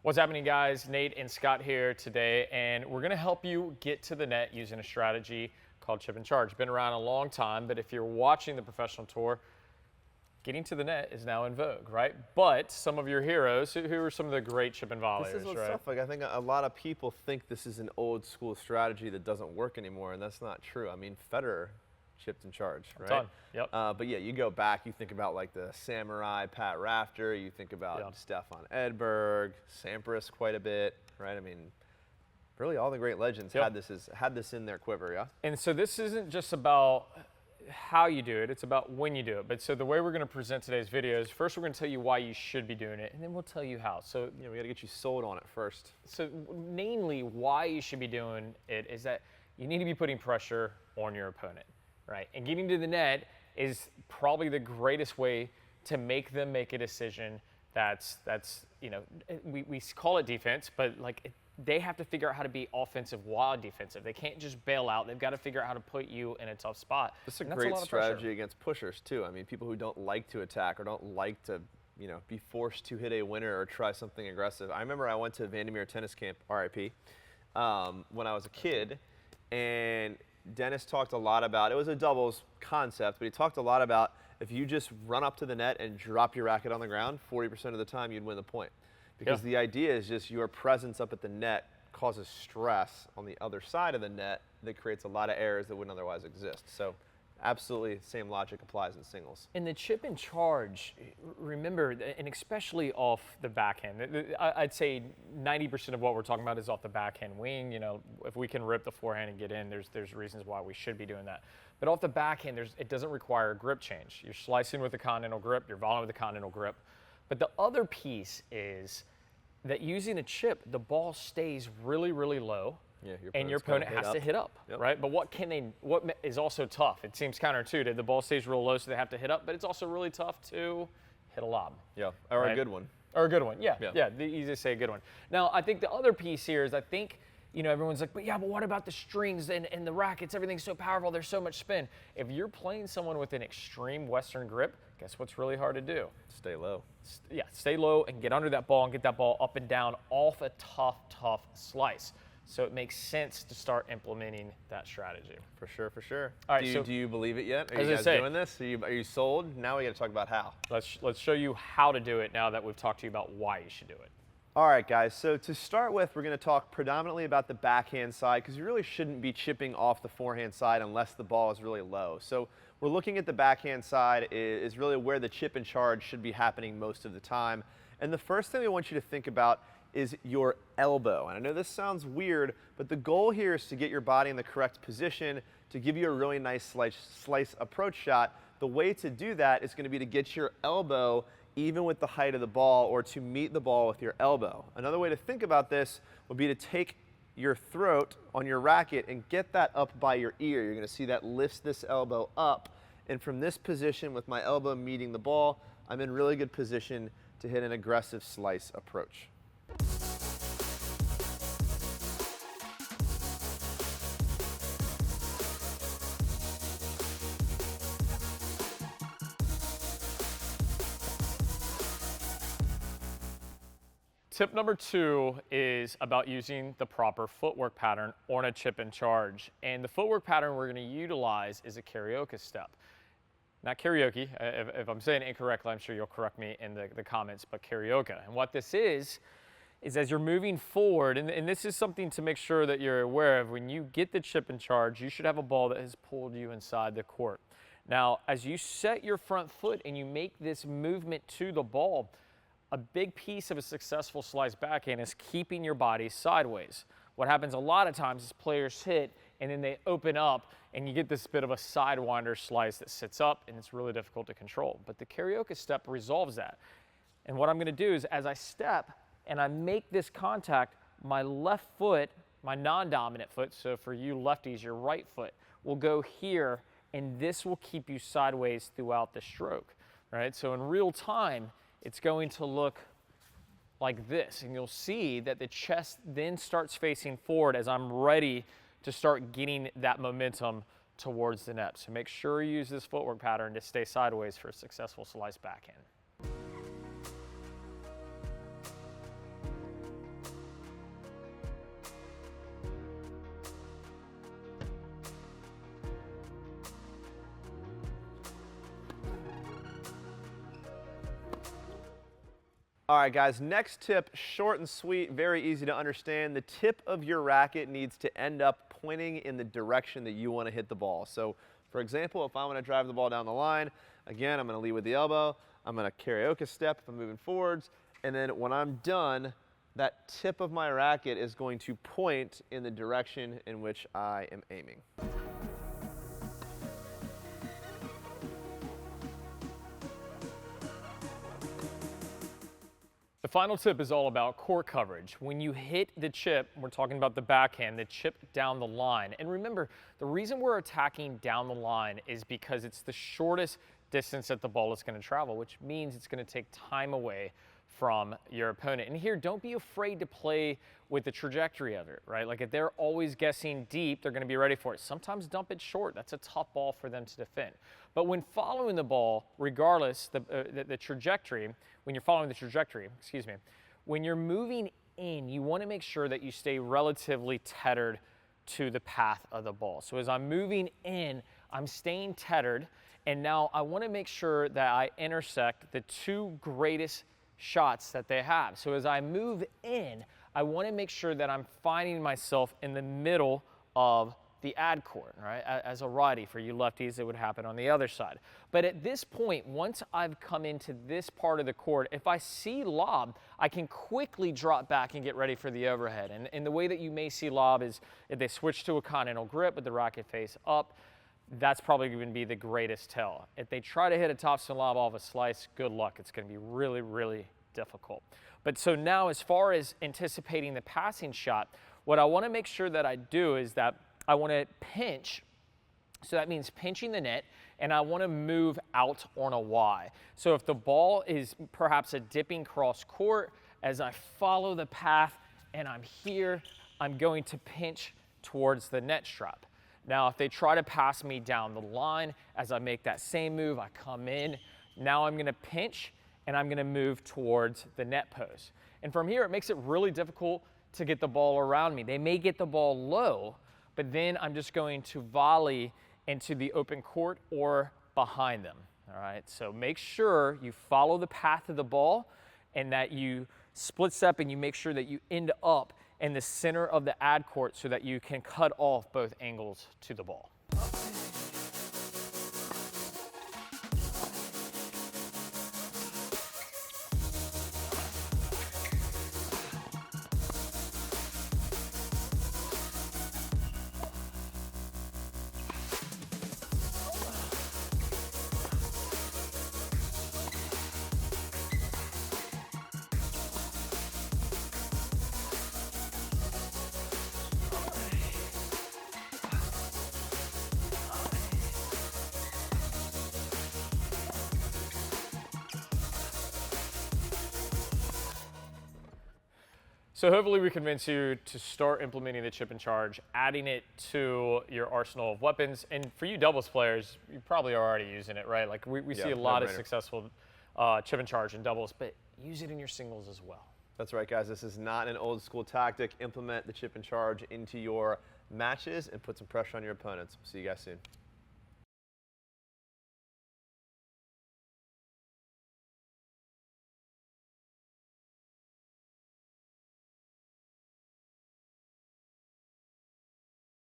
What's happening, guys? Nate and Scott here today, and we're going to help you get to the net using a strategy called chip and charge. Been around a long time, but if you're watching the professional tour, getting to the net is now in vogue, right? But some of your heroes, who are some of the great chip and volleyers, This is what's right? tough. Like, I think a lot of people think this is an old school strategy that doesn't work anymore, and that's not true. I mean, Federer chipped and charged, right? Ton. Yep. But yeah, you go back, you think about like the Samurai Pat Rafter, you think about Stefan Edberg, Sampras quite a bit, right? I mean, really all the great legends had this in their quiver, yeah? And so this isn't just about how you do it, it's about when you do it. But so the way we're going to present today's video is first we're going to tell you why you should be doing it, and then we'll tell you how. So we got to get you sold on it first. So mainly why you should be doing it is that you need to be putting pressure on your opponent, right? And getting to the net is probably the greatest way to make them make a decision that's we call it defense, but they have to figure out how to be offensive while defensive. They can't just bail out. They've got to figure out how to put you in a tough spot. It's a great strategy against pushers too. I mean, people who don't like to attack or don't like to, be forced to hit a winner or try something aggressive. I remember I went to Vandermeer Tennis Camp, RIP, when I was a kid, and Dennis talked a lot about, it was a doubles concept, but he talked a lot about if you just run up to the net and drop your racket on the ground, 40% of the time you'd win the point. Because the idea is just your presence up at the net causes stress on the other side of the net that creates a lot of errors that wouldn't otherwise exist. So absolutely same logic applies in singles. In the chip and charge, remember, and especially off the backhand, I'd say 90% of what we're talking about is off the backhand wing. If we can rip the forehand and get in, there's reasons why we should be doing that. But off the backhand, it doesn't require a grip change. You're slicing with a continental grip, you're volleying with a continental grip. But the other piece is that using a chip, the ball stays really, really low, and your opponent has to hit up, right? But what is also tough, it seems counterintuitive, the ball stays real low so they have to hit up, but it's also really tough to hit a lob. Yeah, or a good one. Or a good one, yeah, the easiest to say a good one. Now, I think the other piece here is everyone's like, but what about the strings and the rackets? Everything's so powerful, there's so much spin. If you're playing someone with an extreme Western grip, guess what's really hard to do? Stay low. Stay low and get under that ball and get that ball up and down off a tough slice. So it makes sense to start implementing that strategy. For sure. All right, do you believe it yet? Are you guys doing this? Are you sold? Now we got to talk about how. Let's show you how to do it now that we've talked to you about why you should do it. All right, guys, so to start with, we're going to talk predominantly about the backhand side because you really shouldn't be chipping off the forehand side unless the ball is really low. So we're looking at the backhand side is really where the chip and charge should be happening most of the time. And the first thing we want you to think about is your elbow. And I know this sounds weird, but the goal here is to get your body in the correct position to give you a really nice slice approach shot. The way to do that is going to be to get your elbow even with the height of the ball, or to meet the ball with your elbow. Another way to think about this would be to take your throat on your racket and get that up by your ear. You're going to see that lifts this elbow up, and from this position with my elbow meeting the ball, I'm in really good position to hit an aggressive slice approach. Tip number 2 is about using the proper footwork pattern on a chip and charge. And the footwork pattern we're going to utilize is a karaoke step. Not karaoke. If I'm saying it incorrectly, I'm sure you'll correct me in the comments, but karaoke. And what this is as you're moving forward, and this is something to make sure that you're aware of, when you get the chip and charge, you should have a ball that has pulled you inside the court. Now, as you set your front foot and you make this movement to the ball, a big piece of a successful slice backhand is keeping your body sideways. What happens a lot of times is players hit and then they open up and you get this bit of a sidewinder slice that sits up and it's really difficult to control. But the karaoke step resolves that. And what I'm going to do is as I step and I make this contact, my left foot, my non-dominant foot, so for you lefties, your right foot, will go here, and this will keep you sideways throughout the stroke, right? So in real time, it's going to look like this, and you'll see that the chest then starts facing forward as I'm ready to start getting that momentum towards the net. So make sure you use this footwork pattern to stay sideways for a successful slice backhand. All right, guys, next tip, short and sweet, very easy to understand. The tip of your racket needs to end up pointing in the direction that you want to hit the ball. So, for example, if I want to drive the ball down the line, again, I'm going to lead with the elbow. I'm going to karaoke step if I'm moving forwards. And then when I'm done, that tip of my racket is going to point in the direction in which I am aiming. The final tip is all about court coverage. When you hit the chip, we're talking about the backhand, the chip down the line. And remember, the reason we're attacking down the line is because it's the shortest distance that the ball is going to travel, which means it's going to take time away from your opponent. And here, don't be afraid to play with the trajectory of it, right? Like if they're always guessing deep, they're going to be ready for it. Sometimes dump it short. That's a tough ball for them to defend. But when following the ball, regardless the trajectory, when you're following the trajectory, excuse me, when you're moving in, you want to make sure that you stay relatively tethered to the path of the ball. So as I'm moving in, I'm staying tethered, and now I want to make sure that I intersect the two greatest shots that they have. So as I move in, I want to make sure that I'm finding myself in the middle of the ad court, right? As a righty, for you lefties, it would happen on the other side. But at this point, once I've come into this part of the court, if I see lob, I can quickly drop back and get ready for the overhead. And the way that you may see lob is if they switch to a continental grip with the racket face up, that's probably going to be the greatest tell. If they try to hit a topspin lob off a slice, good luck. It's going to be really, really difficult. But so now, as far as anticipating the passing shot, what I want to make sure that I do is that I want to pinch. So that means pinching the net, and I want to move out on a Y. So if the ball is perhaps a dipping cross court, as I follow the path and I'm here, I'm going to pinch towards the net strap. Now, if they try to pass me down the line, as I make that same move, I come in. Now I'm going to pinch, and I'm going to move towards the net post. And from here, it makes it really difficult to get the ball around me. They may get the ball low, but then I'm just going to volley into the open court or behind them. All right, so make sure you follow the path of the ball and that you split step and you make sure that you end up in the center of the ad court so that you can cut off both angles to the ball. So hopefully we convince you to start implementing the chip and charge, adding it to your arsenal of weapons. And for you doubles players, you probably are already using it, right? Like we see a lot of successful chip and charge in doubles, but use it in your singles as well. That's right, guys. This is not an old school tactic. Implement the chip and charge into your matches and put some pressure on your opponents. See you guys soon.